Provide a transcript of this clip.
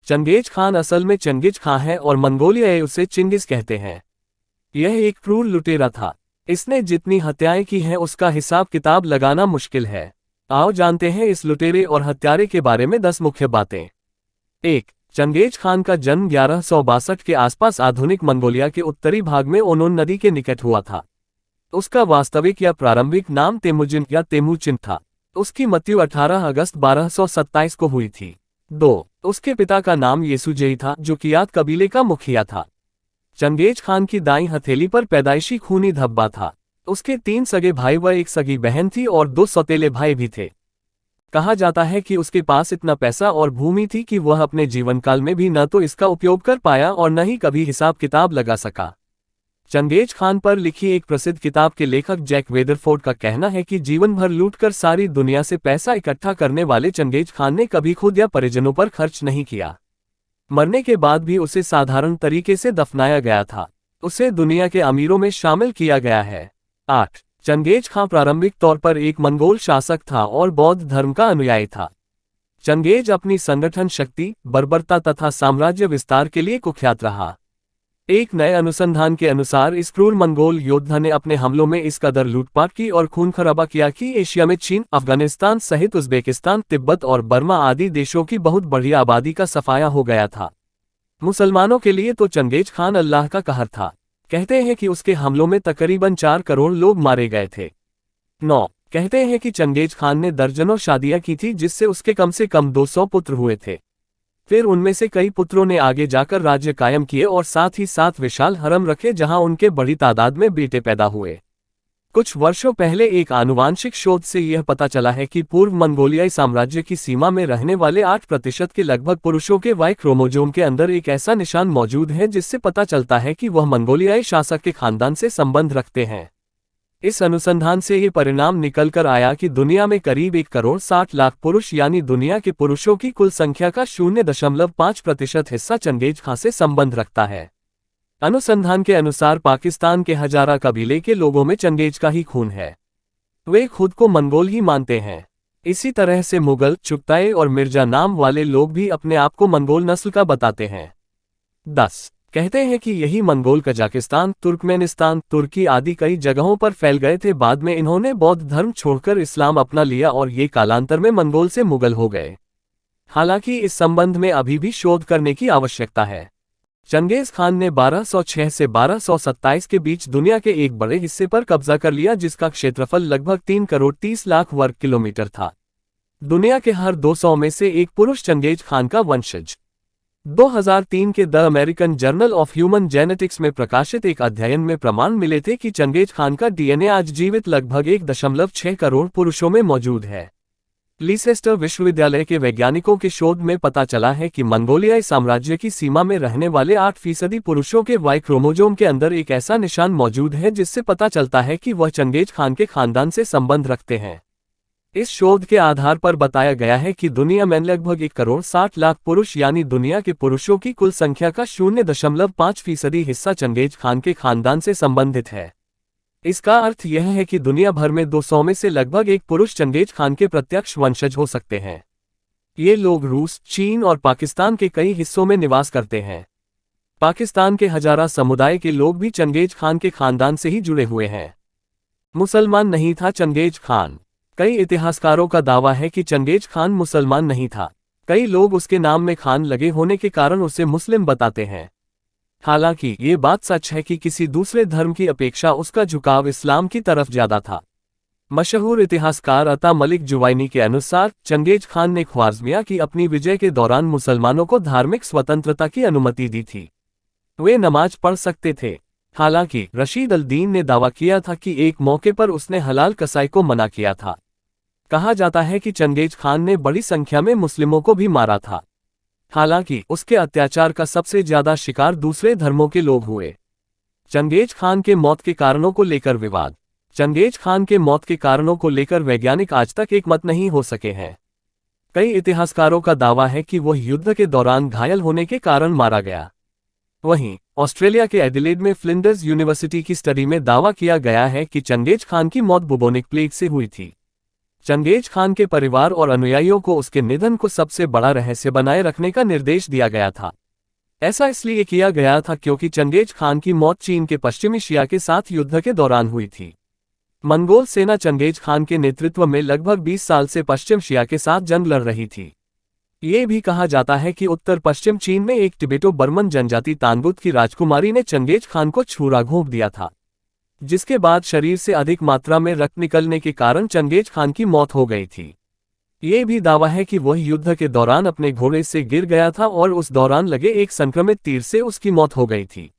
Genghis Khan असल में चंगिज खां है और मंगोलियाई उसे चिंगिस कहते हैं। यह एक क्रूर लुटेरा था। इसने जितनी हत्याएं की हैं उसका हिसाब किताब लगाना मुश्किल है। आओ जानते हैं इस लुटेरे और हत्यारे के बारे में 10 मुख्य बातें। 1. चंगेज खान का जन्म 1162 के आसपास आधुनिक मंगोलिया के उत्तरी भाग में ओनोन नदी के निकट हुआ था। उसका वास्तविक या प्रारंभिक नाम तेमुजिन या तेमुचिन था। उसकी मृत्यु 18 अगस्त 1227 को हुई थी। 2. उसके पिता का नाम येसुजेई था जो कियात कबीले का मुखिया था। चंगेज खान की दाईं हथेली पर पैदाइशी खूनी धब्बा था। उसके 3 सगे भाई व एक सगी बहन थी और 2 सौतेले भाई भी थे। कहा जाता है कि उसके पास इतना पैसा और भूमि थी कि वह अपने जीवनकाल में भी न तो इसका उपयोग कर पाया और न ही कभी हिसाब किताब लगा सका। चंगेज खान पर लिखी एक प्रसिद्ध किताब के लेखक जैक वेदरफोर्ड का कहना है कि जीवन भर लूटकर सारी दुनिया से पैसा इकट्ठा करने वाले चंगेज खान ने कभी खुद या परिजनों पर खर्च नहीं किया। मरने के बाद भी उसे साधारण तरीके से दफनाया गया था। उसे दुनिया के अमीरों में शामिल किया गया है। 8. चंगेज खां प्रारंभिक तौर पर एक मंगोल शासक था और बौद्ध धर्म का अनुयायी था। चंगेज अपनी संगठन शक्ति, बर्बरता तथा साम्राज्य विस्तार के लिए कुख्यात रहा। एक नए अनुसंधान के अनुसार इस क्रूर मंगोल योद्धा ने अपने हमलों में इस कदर लूटपाट की और खून खराबा किया कि एशिया में चीन, अफगानिस्तान सहित उज़्बेकिस्तान, तिब्बत और बर्मा आदि देशों की बहुत बड़ी आबादी का सफाया हो गया था। मुसलमानों के लिए तो चंगेज खान अल्लाह का कहर था। कहते हैं कि उसके हमलों में तकरीबन 4 करोड़ लोग मारे गए थे। 9. कहते हैं कि चंगेज खान ने दर्जनों शादियां की थी जिससे उसके कम से कम 200 पुत्र हुए थे। फिर उनमें से कई पुत्रों ने आगे जाकर राज्य कायम किए और साथ ही साथ विशाल हरम रखे जहां उनके बड़ी तादाद में बेटे पैदा हुए। कुछ वर्षों पहले एक आनुवांशिक शोध से यह पता चला है कि पूर्व मंगोलियाई साम्राज्य की सीमा में रहने वाले 8% के लगभग पुरुषों के वाई क्रोमोजोम के अंदर एक ऐसा निशान मौजूद है जिससे पता चलता है कि वह मंगोलियाई शासक के खानदान से संबंध रखते हैं। इस अनुसंधान से ये परिणाम निकल कर आया कि दुनिया में करीब 1 करोड़ 60 लाख पुरुष यानी दुनिया के पुरुषों की कुल संख्या का 0.5% हिस्सा चंगेज खां से संबंध रखता है। अनुसंधान के अनुसार पाकिस्तान के हजारा कबीले के लोगों में चंगेज का ही खून है। वे खुद को मंगोल ही मानते हैं। इसी तरह से मुगल, चुगताई और मिर्जा नाम वाले लोग भी अपने आप को मंगोल नस्ल का बताते हैं। 10. कहते हैं कि यही मंगोल कजाकिस्तान, तुर्कमेनिस्तान, तुर्की आदि कई जगहों पर फैल गए थे। बाद में इन्होंने बौद्ध धर्म छोड़कर इस्लाम अपना लिया और ये कालांतर में मंगोल से मुगल हो गए। हालांकि इस संबंध में अभी भी शोध करने की आवश्यकता है। चंगेज खान ने 1206 से 1227 के बीच दुनिया के एक बड़े हिस्से पर कब्जा कर लिया जिसका क्षेत्रफल लगभग 3 करोड़ 30 लाख वर्ग किलोमीटर था। दुनिया के हर 200 में से एक पुरुष चंगेज खान का वंशज। 2003 के the American journal of human genetics में प्रकाशित एक अध्ययन में प्रमाण मिले थे कि चंगेज खान का डीएनए आज जीवित लगभग 1.6 करोड़ पुरुषों में मौजूद है। लीसेस्टर विश्वविद्यालय के वैज्ञानिकों के शोध में पता चला है कि मंगोलियाई साम्राज्य की सीमा में रहने वाले 8% पुरुषों के वाई क्रोमोजोम के अंदर एक ऐसा निशान मौजूद है जिससे पता चलता है कि वह चंगेज खान के खानदान से संबंध रखते हैं। इस शोध के आधार पर बताया गया है कि दुनिया में लगभग 1 करोड़ 60 लाख पुरुष यानी दुनिया के पुरुषों की कुल संख्या का 0.5% हिस्सा चंगेज खान के खानदान से संबंधित है। इसका अर्थ यह है कि दुनिया भर में 200 में से लगभग एक पुरुष चंगेज खान के प्रत्यक्ष वंशज हो सकते हैं। ये लोग रूस, चीन और पाकिस्तान के कई हिस्सों में निवास करते हैं। पाकिस्तान के हजारा समुदाय के लोग भी चंगेज खान के खानदान से ही जुड़े हुए हैं। मुसलमान नहीं था चंगेज खान। कई इतिहासकारों का दावा है कि चंगेज खान मुसलमान नहीं था। कई लोग उसके नाम में खान लगे होने के कारण उसे मुस्लिम बताते हैं। हालांकि ये बात सच है कि किसी दूसरे धर्म की अपेक्षा उसका झुकाव इस्लाम की तरफ ज्यादा था। मशहूर इतिहासकार अता मलिक जुवाइनी के अनुसार चंगेज खान ने ख्वारिज़मिया की अपनी विजय के दौरान मुसलमानों को धार्मिक स्वतंत्रता की अनुमति दी थी। वे नमाज पढ़ सकते थे। हालांकि रशीद अल-दीन ने दावा किया था कि एक मौके पर उसने हलाल कसाई को मना किया था। कहा जाता है कि चंगेज खान ने बड़ी संख्या में मुस्लिमों को भी मारा था। हालांकि उसके अत्याचार का सबसे ज्यादा शिकार दूसरे धर्मों के लोग हुए। चंगेज खान के मौत के कारणों को लेकर विवाद। चंगेज खान के मौत के कारणों को लेकर वैज्ञानिक आज तक एक मत नहीं हो सके हैं। कई इतिहासकारों का दावा है कि वह युद्ध के दौरान घायल होने के कारण मारा गया। वहीं ऑस्ट्रेलिया के एडिलेड में फ्लिंडर्स यूनिवर्सिटी की स्टडी में दावा किया गया है कि चंगेज खान की मौत बुबोनिक प्लेग से हुई थी। चंगेज खान के परिवार और अनुयायियों को उसके निधन को सबसे बड़ा रहस्य बनाए रखने का निर्देश दिया गया था। ऐसा इसलिए किया गया था क्योंकि चंगेज खान की मौत चीन के पश्चिमी शिया के साथ युद्ध के दौरान हुई थी। मंगोल सेना चंगेज खान के नेतृत्व में लगभग 20 साल से पश्चिम शिया के साथ जंग लड़ रही थी। ये भी कहा जाता है कि उत्तर पश्चिम चीन में एक तिबेटो बर्मन जनजाति तांगुत की राजकुमारी ने चंगेज खान को छुरा घोंप दिया था, जिसके बाद शरीर से अधिक मात्रा में रक्त निकलने के कारण चंगेज खान की मौत हो गई थी। ये भी दावा है कि वह युद्ध के दौरान अपने घोड़े से गिर गया था और उस दौरान लगे एक संक्रमित तीर से उसकी मौत हो गई थी।